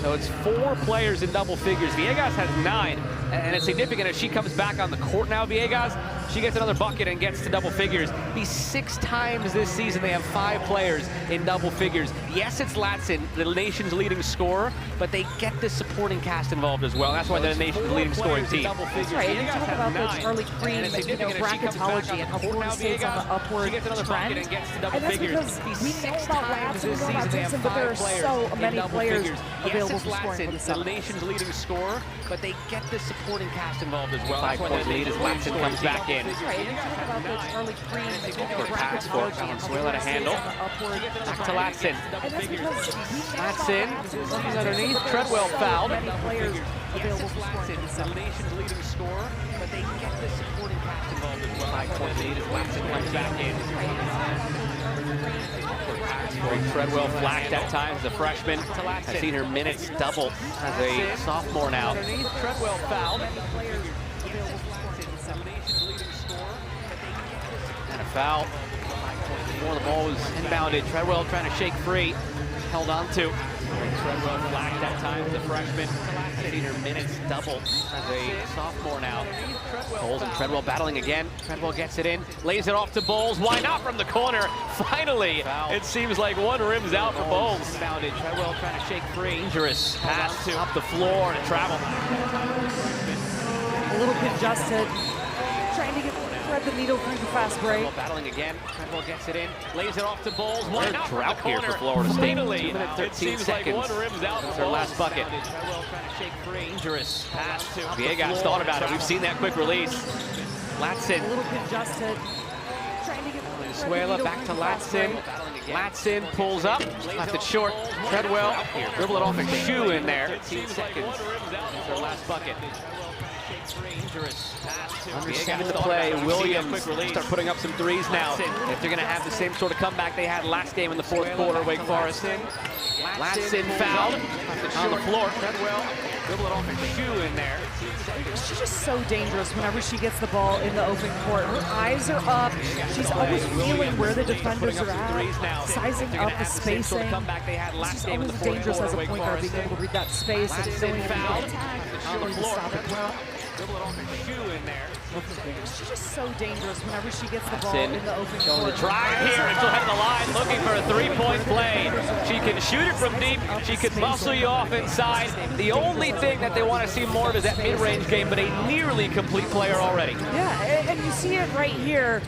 So it's 4 players in double figures. Villegas has 9, and it's significant as she comes back on the court now, Villegas. She gets another bucket and gets to double figures. Be 6 times this season they have 5 players in double figures. Yes, it's Latson, the nation's leading scorer, but they get the supporting cast involved as well. That's why they're the nation's leading scoring team. That's right, and you talk about the Charlie Cream, bracketology and how Florida State's on the upward trend. And that's because we know about Latson, we know about Dixon, but there are so many players available for scoring for the Sevens. The nation's leading scorer, but they get the supporting cast involved as well. 5-point lead as Latson comes back in. That's right, and you talk about the Charlie Cream, bracketology Valenzuela to handle. Back to Latson. Latson, she's underneath. Treadwell fouled. Available for scoring for the the nation's leading scorer, but they get the supporting cast involved as well. 5-point lead as Latson comes back in. Treadwell flashed at times, the freshman. I've seen her minutes double as a sophomore now. Treadwell fouled. And a foul. Before the ball was inbounded, Treadwell trying to shake free. Held on to. Treadwell flashed at times, the freshman. I've seen her minutes double as a sophomore now. Bowles and Treadwell battling again. Treadwell gets it in, lays it off to Bowles. Why not from the corner? Finally, it seems like one rim's out for Bowles. Inbounded, Treadwell trying to shake free. Dangerous pass to up the floor to travel. A little congested, trying to thread the needle through the fast break. Battling again. Treadwell gets it in, lays it off to Bowles. Why not drought here for Florida State? 2 minutes 13 seconds. That's their last bucket. Treadwell trying to shake free. Dangerous pass to Villegas thought about it. We've seen that quick release. Latson. A little congested, trying to Valenzuela back to Latson. Latson pulls up, left it short. Treadwell dribble it off a shoe in there. 15 seconds. That's their last bucket. Under 7 to play. Williams start putting up some threes now. If they're going to have the same sort of comeback they had last game in the 4th quarter, Wake Forest. Latson fouled on the floor. Treadwell dribble it off a shoe in there. She's just so dangerous whenever she gets the ball in the open court. Her eyes are up. She's always feeling where the defenders are at, sizing up the spacing. She's always dangerous as a point guard, being able to read that space and filling in the attack, willing to stop it well. She's just so dangerous whenever she gets the ball in the open court. The drive here and she'll head to the line looking for a 3-point play. She can shoot it from deep. She can muscle you off inside. The only thing that they want to see more of is that mid-range game, but a nearly complete player already. Yeah, and you see it right here.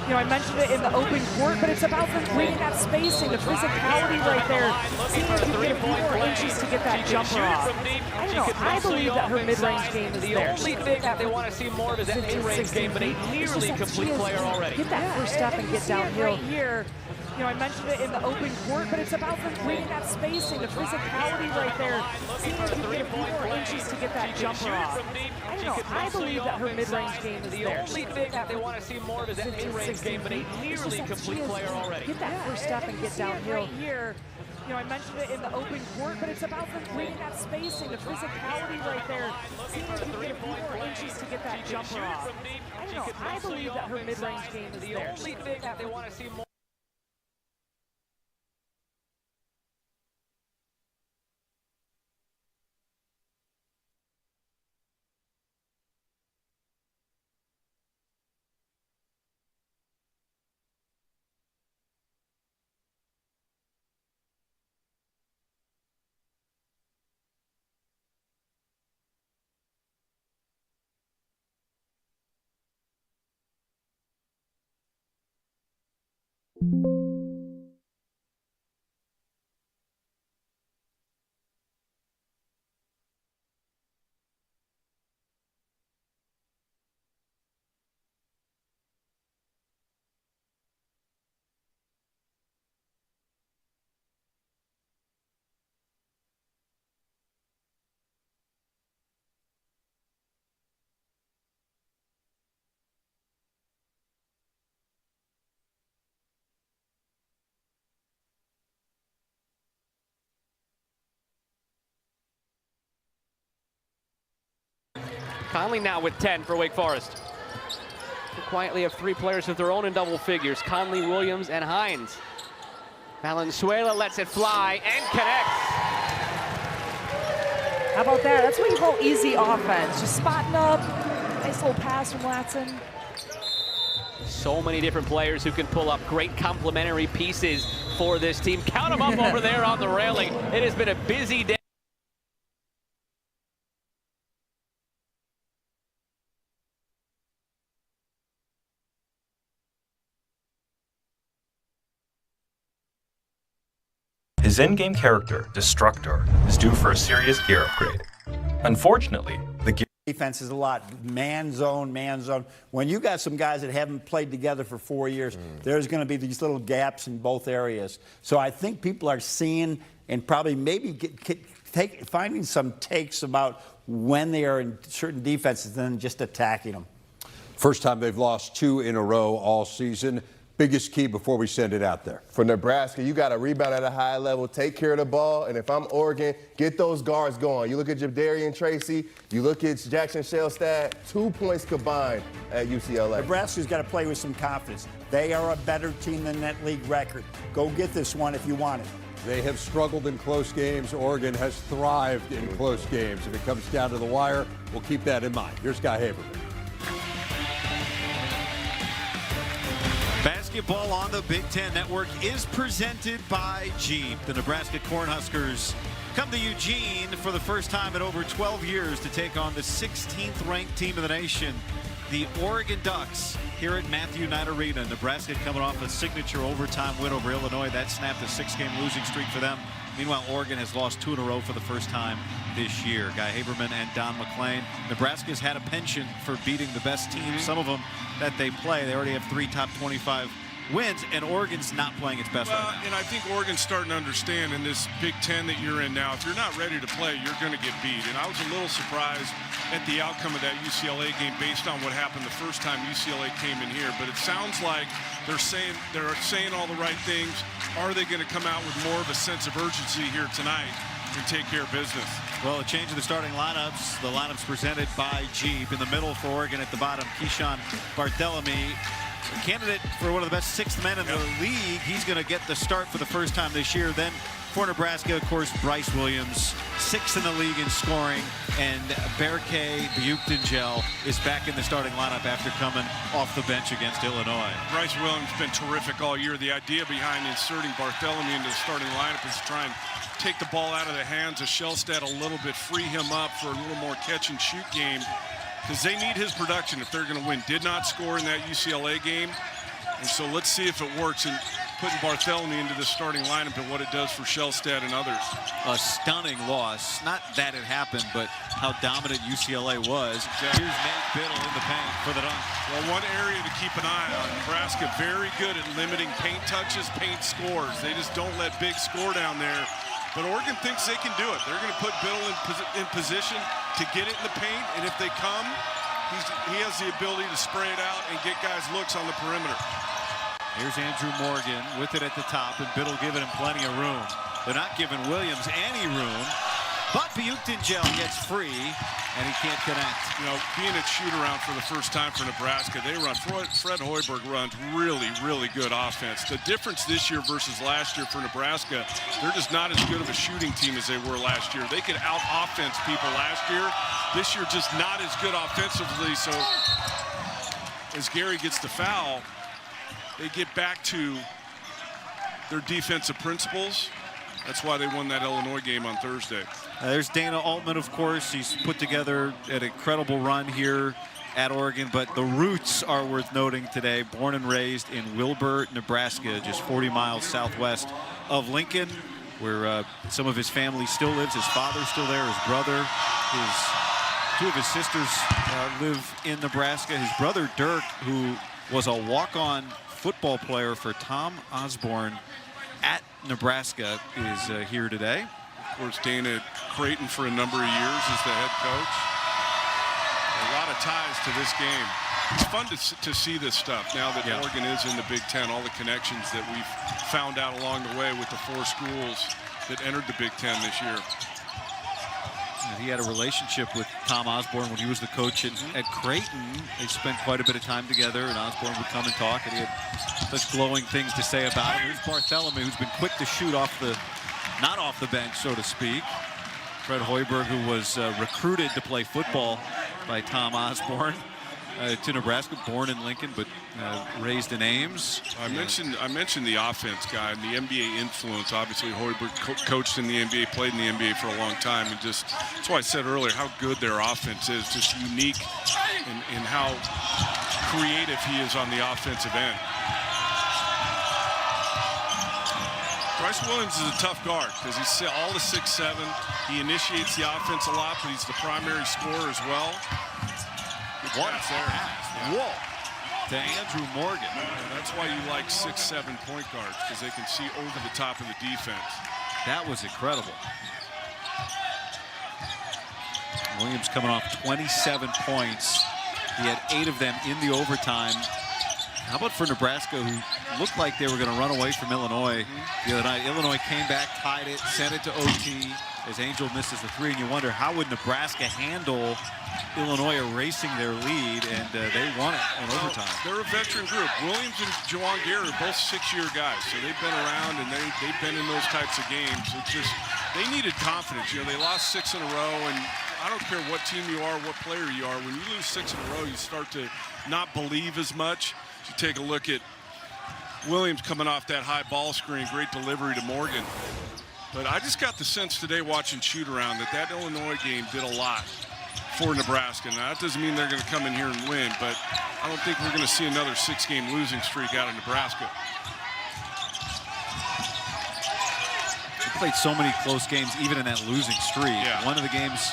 You know, I mentioned it in the open court, but it's about reading that spacing, the physicality right there. Seeing if you can get a few more inches to get that jumper off. I don't know, I believe that her mid-range game is there. The only thing that they want to see more of is that mid-range game, but a nearly complete player already. Get that first step and get downhill. Right here. You know, I mentioned it in the open court, but it's about reading that spacing, the physicality right there. Seeing if you can get a few more inches to get that jumper off. I don't know, I believe that her mid-range game is there. The only thing that they want to see more of is that mid-range game, but a nearly complete player already. Get that first step and get downhill. Right here. You know, I mentioned it in the open court, but it's about reading that spacing, the physicality right there. Seeing if you can get a few more inches to get that jumper off. I don't know, I believe that her mid-range game is there. The only thing that they want to see more. Conley now with 10 for Wake Forest. They quietly have 3 players of their own in double figures. Conley, Williams, and Hines. Valenzuela lets it fly and connects. How about that? That's what you call easy offense. Just spotting up. Nice little pass from Latson. So many different players who can pull up great complementary pieces for this team. Count them up over there on the railing. It has been a busy day. His in-game character, Destructor, is due for a serious gear upgrade. Unfortunately, the gear defense is a lot man zone, man zone. When you got some guys that haven't played together for 4 years, there's going to be these little gaps in both areas. So I think people are seeing and probably maybe finding some takes about when they are in certain defenses and then just attacking them. First time they've lost 2 in a row all season. Biggest key before we send it out there. For Nebraska, you got to rebound at a high level, take care of the ball, and if I'm Oregon, get those guards going. You look at Jadarian Tracy, you look at Jackson Shellstad, 2 points combined at UCLA. Nebraska's got to play with some confidence. They are a better team than that league record. Go get this one if you want it. They have struggled in close games. Oregon has thrived in close games. If it comes down to the wire, we'll keep that in mind. Here's Guy Haberman. Basketball on the Big Ten Network is presented by Jeep. The Nebraska Cornhuskers come to Eugene for the first time in over 12 years to take on the 16th ranked team in the nation, the Oregon Ducks, here at Matthew Knight Arena. Nebraska coming off a signature overtime win over Illinois. That snapped a 6-game losing streak for them. Meanwhile, Oregon has lost 2 in a row for the first time this year. Guy Haberman and Don McClain. Nebraska's had a penchant for beating the best teams, some of them that they play. They already have 3 top 25 wins, and Oregon's not playing its best right now. And I think Oregon's starting to understand in this Big Ten that you're in now, if you're not ready to play, you're going to get beat. And I was a little surprised at the outcome of that UCLA game based on what happened the first time UCLA came in here. But it sounds like they're saying all the right things. Are they going to come out with more of a sense of urgency here tonight and take care of business? Well, a change of the starting lineups. The lineups presented by Jeep. In the middle for Oregon at the bottom, Keyshawn Barthelemy, a candidate for one of the best 6th men in the league. He's going to get the start for the first time this year. Then for Nebraska, of course, Bryce Williams, 6th in the league in scoring, and Berke Buyukdengel is back in the starting lineup after coming off the bench against Illinois. Bryce Williams has been terrific all year. The idea behind inserting Barthelemy into the starting lineup is to try and take the ball out of the hands of Shellstad a little bit, free him up for a little more catch and shoot game, because they need his production if they're going to win. Did not score in that UCLA game, and so let's see if it works in putting Barthelemy into the starting lineup and what it does for Shellstad and others. A stunning loss. Not that it happened, but how dominant UCLA was. Exactly. Here's Nate Biddle in the paint for the dunk. Well, one area to keep an eye on, Nebraska very good at limiting paint touches, paint scores. They just don't let big score down there. But Oregon thinks they can do it. They're going to put Biddle in position to get it in the paint, and if they come, he has the ability to spray it out and get guys looks on the perimeter. Here's Andrew Morgan with it at the top, and Biddle giving him plenty of room. They're not giving Williams any room, but Buyukdengel gets free, and he can't connect. You know, being at shoot-around for the first time for Nebraska, they run, Fred Hoiberg runs really, really good offense. The difference this year versus last year for Nebraska, they're just not as good of a shooting team as they were last year. They could out-offense people last year. This year, just not as good offensively, so as Gary gets the foul, they get back to their defensive principles. That's why they won that Illinois game on Thursday. There's Dana Altman, of course. He's put together an incredible run here at Oregon, but the roots are worth noting today. Born and raised in Wilbur, Nebraska, just 40 miles southwest of Lincoln, where some of his family still lives. His father's still there, his brother, two of his sisters live in Nebraska. His brother, Dirk, who was a walk-on football player for Tom Osborne at Nebraska, is here today. Of course, Dana Creighton for a number of years as the head coach. A lot of ties to this game. It's fun to see this stuff now that Oregon is in the Big Ten, all the connections that we've found out along the way with the 4 schools that entered the Big Ten this year. He had a relationship with Tom Osborne when he was the coach at Creighton. They spent quite a bit of time together, and Osborne would come and talk, and he had such glowing things to say about him. Here's Barthelemy, who's been quick to shoot off the, not off the bench, so to speak. Fred Hoiberg, who was recruited to play football by Tom Osborne to Nebraska, born in Lincoln, but raised in Ames. I mentioned the offense guy and the NBA influence. Obviously, Hoiberg coached in the NBA, played in the NBA for a long time, and just that's why I said earlier how good their offense is, just unique in how creative he is on the offensive end. Bryce Williams is a tough guard because he's all the 6'7". He initiates the offense a lot, but he's the primary scorer as well. What a pass. Whoa. To Andrew Morgan. And that's why you like 6'7" point guards, because they can see over the top of the defense. That was incredible. Williams coming off 27 points. He had 8 of them in the overtime. How about for Nebraska, who looked like they were going to run away from Illinois the other night? Illinois came back, tied it, sent it to OT as Angel misses the 3, and you wonder how would Nebraska handle Illinois erasing their lead, and they won it in overtime. They're a veteran group. Williams and Juwan Gary are both 6-year guys, so they've been around and they've been in those types of games. It's just they needed confidence. You know, they lost 6 in a row, and I don't care what team you are, what player you are. When you lose 6 in a row, you start to not believe as much. You take a look at Williams coming off that high ball screen, great delivery to Morgan. But I just got the sense today watching shoot around that Illinois game did a lot for Nebraska. Now, that doesn't mean they're going to come in here and win, but I don't think we're going to see another 6-game losing streak out of Nebraska. They played so many close games, even in that losing streak. Yeah. One of the games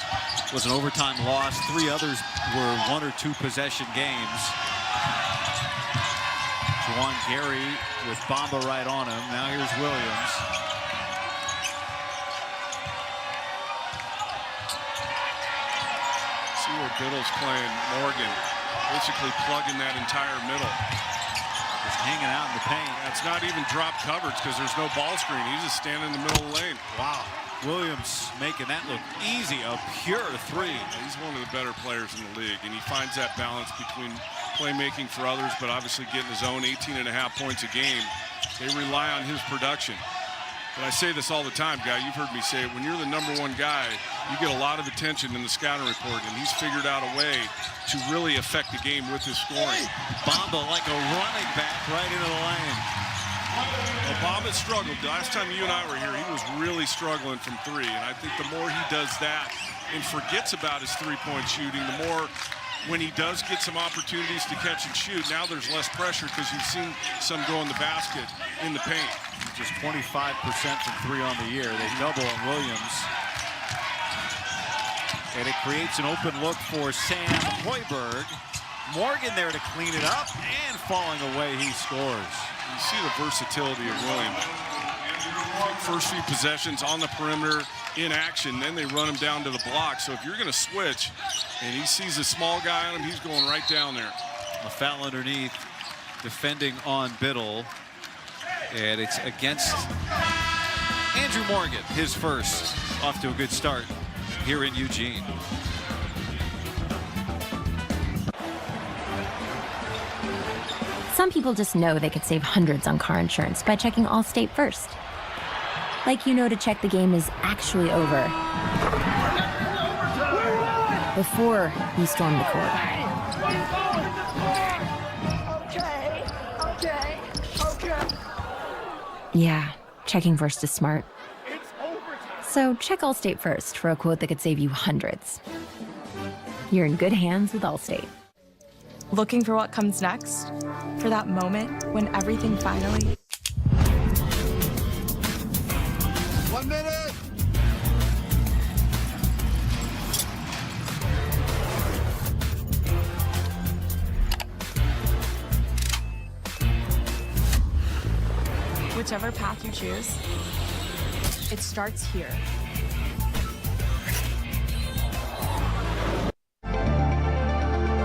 was an overtime loss. 3 others were 1 or 2 possession games. Juwan Gary with Bamba right on him. Now here's Williams. See where Biddle's playing Morgan, basically plugging that entire middle. Just hanging out in the paint. It's not even drop coverage because there's no ball screen. He's just standing in the middle of the lane. Wow. Williams making that look easy, a pure 3. He's one of the better players in the league, and he finds that balance between playmaking for others, but obviously getting his own 18.5 points a game. They rely on his production. But I say this all the time, Guy. You've heard me say it. When you're the #1 guy, you get a lot of attention in the scouting report, and he's figured out a way to really affect the game with his scoring. Bamba like a running back right into the lane. Obama struggled. Last time you and I were here, he was really struggling from 3, and I think the more he does that and forgets about his 3-point shooting, the more when he does get some opportunities to catch and shoot, now there's less pressure because you've seen some go in the basket in the paint. Just 25% from 3 on the year. They double on Williams. And it creates an open look for Sam Hoiberg. Morgan there to clean it up, and falling away, he scores. You see the versatility of Williams. First few possessions on the perimeter in action, then they run him down to the block. So if you're going to switch and he sees a small guy on him, he's going right down there. A foul underneath, defending on Biddle. And it's against Andrew Morgan, his first. Off to a good start here in Eugene. Some people just know they could save hundreds on car insurance by checking Allstate first. Like you know to check the game is actually over before you storm the court. Okay. Yeah, checking first is smart. So check Allstate first for a quote that could save you hundreds. You're in good hands with Allstate. Looking for what comes next? For that moment when everything finally... 1 minute! Whichever path you choose, it starts here.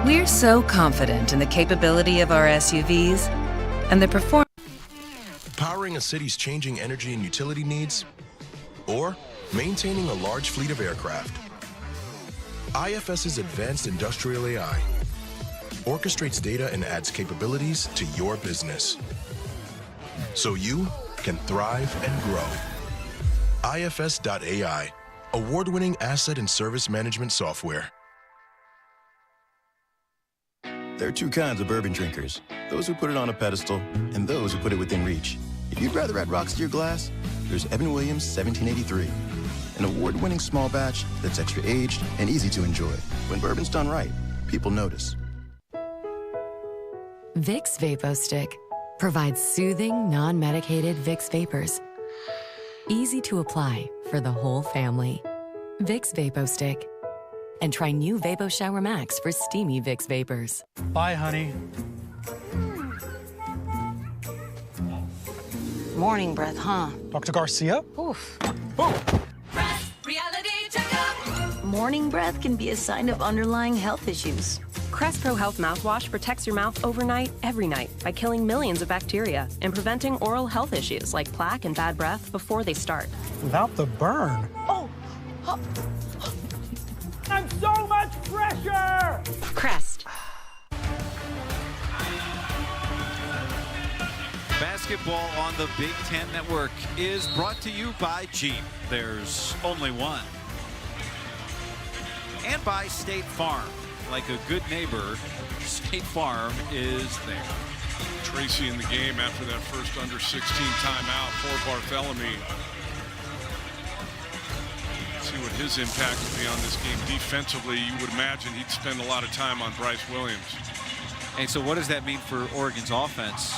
We're so confident in the capability of our SUVs and the performance. Powering a city's changing energy and utility needs, or maintaining a large fleet of aircraft. IFS's advanced industrial AI orchestrates data and adds capabilities to your business, so you can thrive and grow. IFS.ai. award-winning asset and service management software. There are two kinds of bourbon drinkers, those who put it on a pedestal and those who put it within reach. If you'd rather add rocks to your glass, there's Evan Williams 1783, an award-winning small batch that's extra aged and easy to enjoy. When bourbon's done right, people notice. Vicks VapoStick provides soothing, non-medicated Vicks vapors. Easy to apply for the whole family. Vicks VapoStick. And try new Vapo Shower Max for steamy Vicks vapors. Bye, honey. Morning breath, huh? Dr. Garcia? Oof. Reality checkup. Morning breath can be a sign of underlying health issues. Crest Pro Health mouthwash protects your mouth overnight, every night, by killing millions of bacteria and preventing oral health issues like plaque and bad breath before they start. Without the burn. Oh. I'm so much pressure! Crest. Basketball on the Big Ten Network is brought to you by Jeep. There's only one. And by State Farm. Like a good neighbor, State Farm is there. Tracy in the game after that first under 16 timeout for Bartholomew. See what his impact will be on this game. Defensively, you would imagine he'd spend a lot of time on Bryce Williams. And so what does that mean for Oregon's offense?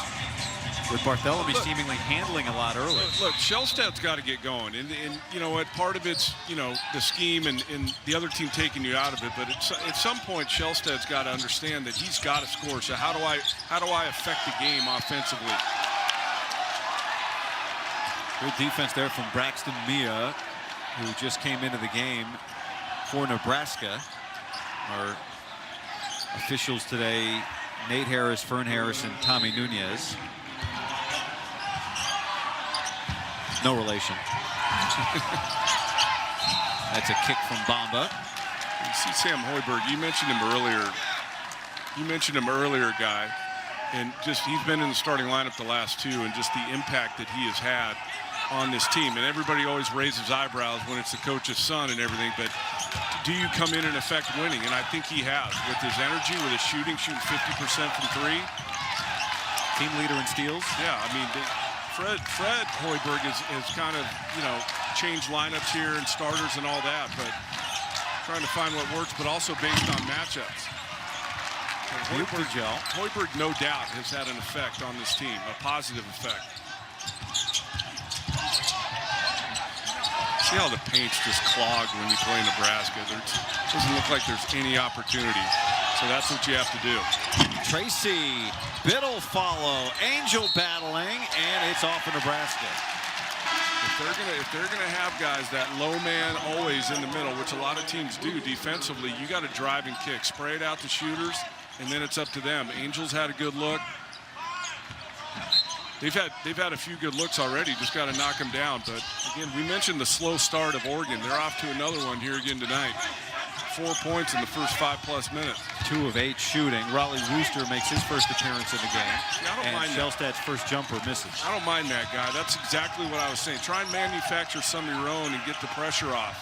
With Bartholomew seemingly handling a lot early. Look, Shellstad's got to get going. And you know what, part of it's, the scheme and the other team taking you out of it. But at some point, Shellstad's got to understand that he's got to score. So how do I affect the game offensively? Good defense there from Braxton Mia, who just came into the game for Nebraska. Our officials today, Nate Harris, Fern Harris, and Tommy Nunez. No relation. That's a kick from Bamba. You see Sam Hoiberg, you mentioned him earlier. Guy. And just he's been in the starting lineup the last two, and just the impact that he has had on this team. And everybody always raises eyebrows when it's the coach's son and everything, but do you come in and affect winning? And I think he has with his energy, with his shooting 50% from three. Team leader in steals. Yeah, I mean, Fred Hoiberg has kind of, changed lineups here and starters and all that, but trying to find what works, but also based on matchups. Hoiberg, no doubt, has had an effect on this team, a positive effect. See how the paint's just clogged when you play Nebraska. It doesn't look like there's any opportunity. So that's what you have to do. Tracy, Biddle follow, Angel battling, and it's off of Nebraska. If they're gonna have guys that low man always in the middle, which a lot of teams do defensively, you got to drive and kick, spray it out to shooters, and then it's up to them. Angels had a good look. They've had a few good looks already. Just got to knock them down. But again, we mentioned the slow start of Oregon. They're off to another one here again tonight. 4 points in the first 5+ minutes. 2 of 8 shooting. Raleigh Rooster makes his first appearance in the game. Yeah, I don't mind Shellstad's first jumper misses. I don't mind that guy. That's exactly what I was saying. Try and manufacture some of your own and get the pressure off.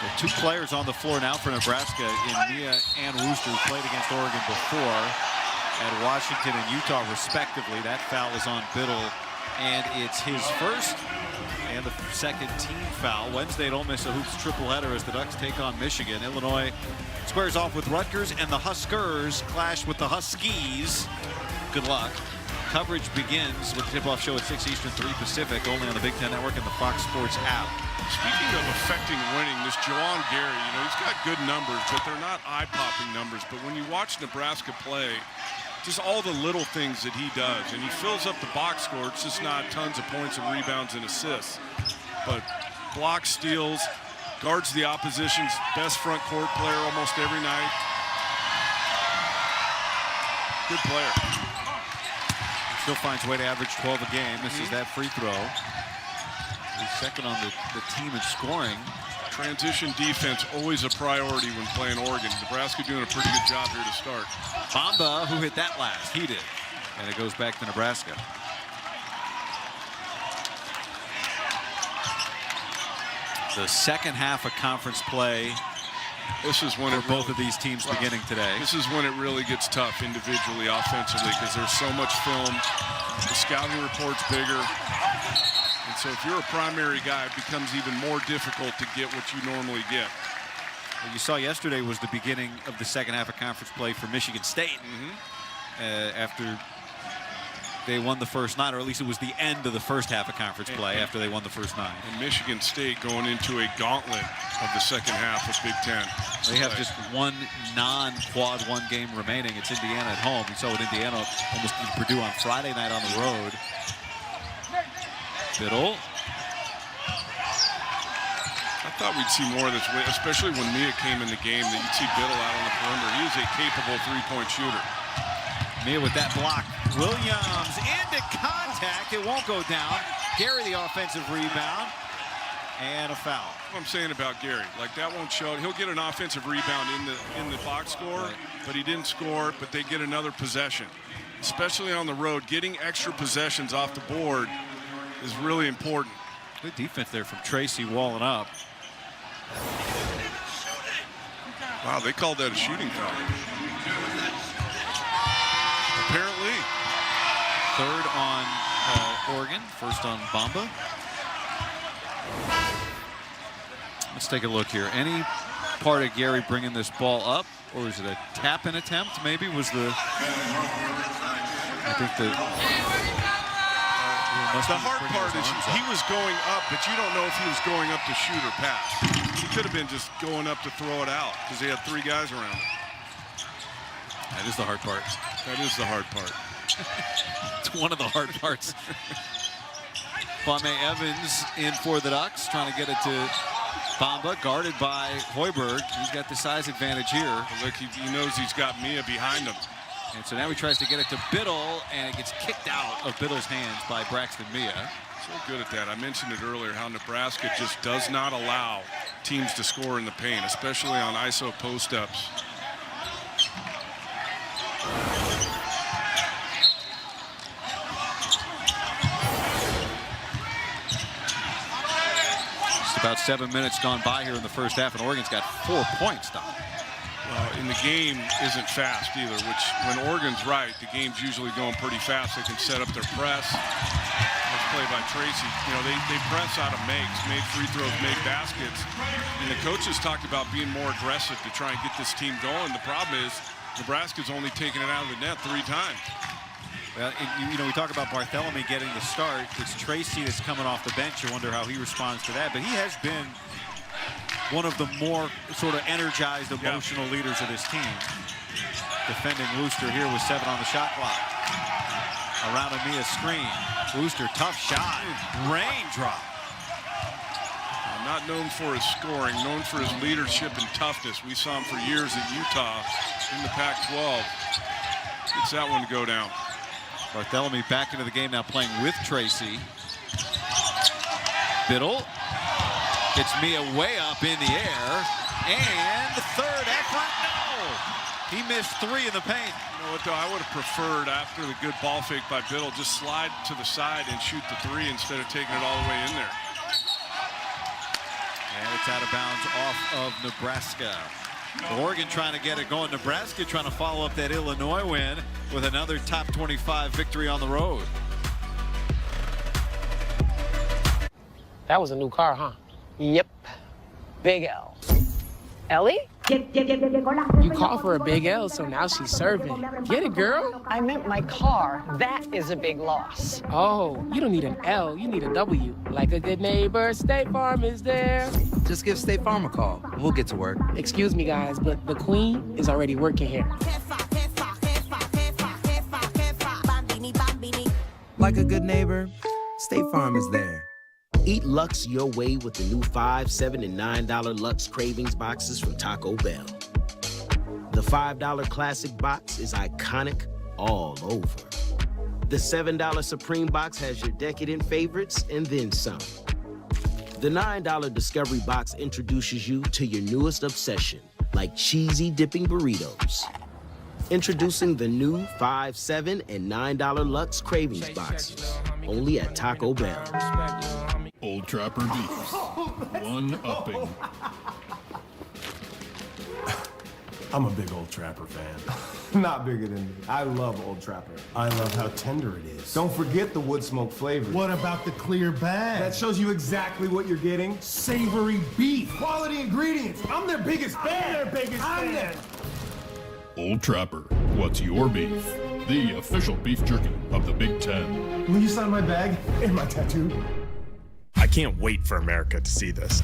Well, 2 players on the floor now for Nebraska in Mia and Rooster, who played against Oregon before at Washington and Utah respectively. That foul is on Biddle, and it's his first and the second team foul. Wednesday at Ole Miss, a hoops tripleheader as the Ducks take on Michigan. Illinois squares off with Rutgers, and the Huskers clash with the Huskies. Good luck. Coverage begins with the tip-off show at 6 Eastern, 3 Pacific, only on the Big Ten Network and the Fox Sports app. Speaking of affecting winning, this Jawan Gary, he's got good numbers, but they're not eye-popping numbers. But when you watch Nebraska play, just all the little things that he does, and he fills up the box score. It's just not tons of points and rebounds and assists, but blocks, steals, guards the opposition's best front court player almost every night. Good player. Still finds way to average 12 a game. Misses that free throw. He's second on the team in scoring. Transition defense always a priority when playing Oregon. Nebraska doing a pretty good job here to start. Bamba, who hit that last, he did. And it goes back to Nebraska. The second half of conference play. This is when both of these teams beginning today. This is when it really gets tough individually, offensively, because there's so much film. The scouting report's bigger. And so if you're a primary guy, it becomes even more difficult to get what you normally get. What you saw yesterday was the beginning of the second half of conference play for Michigan State. After they won the first 9, or at least it was the end of the first half of conference play after they won the first 9. And Michigan State going into a gauntlet of the second half of Big Ten. They have just one non-quad 1 game remaining. It's Indiana at home. We saw what Indiana almost beat Purdue on Friday night on the road. Biddle. I thought we'd see more of this, especially when Mia came in the game, that you'd see Biddle out on the perimeter. He is a capable three-point shooter. Mia with that block. Williams into contact. It won't go down. Gary the offensive rebound. And a foul. What I'm saying about Gary, like that won't show. He'll get an offensive rebound in the box score, but he didn't score, but they get another possession. Especially on the road, getting extra possessions off the board is really important. Good defense there from Tracy walling up. Wow, they called that a shooting foul. Apparently. Third on Oregon, first on Bamba. Let's take a look here. Any part of Gary bringing this ball up, or is it a tap-in attempt? Maybe was the. I think the hard part is he was going up, but you don't know if he was going up to shoot or pass. He could have been just going up to throw it out because he had 3 guys around him. That is the hard part. That is the hard part. It's one of the hard parts. Kwame Evans in for the Ducks, trying to get it to Bamba, guarded by Hoiberg. He's got the size advantage here. Well, look, he knows he's got Mia behind him. And so now he tries to get it to Biddle, and it gets kicked out of Biddle's hands by Braxton Mia. So good at that. I mentioned it earlier how Nebraska just does not allow teams to score in the paint, especially on ISO post-ups. Just about 7 minutes gone by here in the first half, and Oregon's got 4 points, Don. And the game isn't fast either, which when Oregon's right, the game's usually going pretty fast. They can set up their press. That's played by Tracy. You know, they press out of makes, make free throws, make baskets. And the coaches talked about being more aggressive to try and get this team going. The problem is Nebraska's only taken it out of the net 3 times. Well, you know, we talk about Bartholomew getting the start. It's Tracy that's coming off the bench. You wonder how he responds to that. But he has been one of the more sort of energized, emotional leaders of this team. Defending Wooster here with 7 on the shot clock. Around a Mia screen. Wooster, tough shot. Raindrop. Not known for his scoring, known for his leadership and toughness. We saw him for years at Utah in the Pac-12. Gets that one to go down. Bartholomew back into the game now, playing with Tracy. Biddle gets Mia way up in the air. And the third effort, no! He missed 3 in the paint. You know what, though? I would have preferred, after the good ball fake by Biddle, just slide to the side and shoot the 3 instead of taking it all the way in there. And it's out of bounds off of Nebraska. Oregon trying to get it going. Nebraska trying to follow up that Illinois win with another top 25 victory on the road. That was a new car, huh? Yep. Big L. Ellie? You called for a big L, so now she's serving. Get it, girl? I meant my car. That is a big loss. Oh, you don't need an L. You need a W. Like a good neighbor, State Farm is there. Just give State Farm a call. We'll get to work. Excuse me, guys, but the queen is already working here. Like a good neighbor, State Farm is there. Eat Lux your way with the new $5, $7, and $9 Lux Cravings boxes from Taco Bell. The $5 Classic box is iconic all over. The $7 Supreme box has your decadent favorites and then some. The $9 Discovery box introduces you to your newest obsession, like cheesy dipping burritos. Introducing the new $5, $7, and $9 Lux Cravings boxes, only at Taco Bell. Old Trapper beefs. One upping. I'm a big Old Trapper fan. Not bigger than me. I love Old Trapper. I love how tender it is. Don't forget the wood smoke flavor. What about the clear bag? That shows you exactly what you're getting. Savory beef. Quality ingredients. I'm their biggest fan. I'm their Old Trapper, what's your beef? The official beef jerky of the Big Ten. Will you sign my bag and my tattoo? I can't wait for America to see this.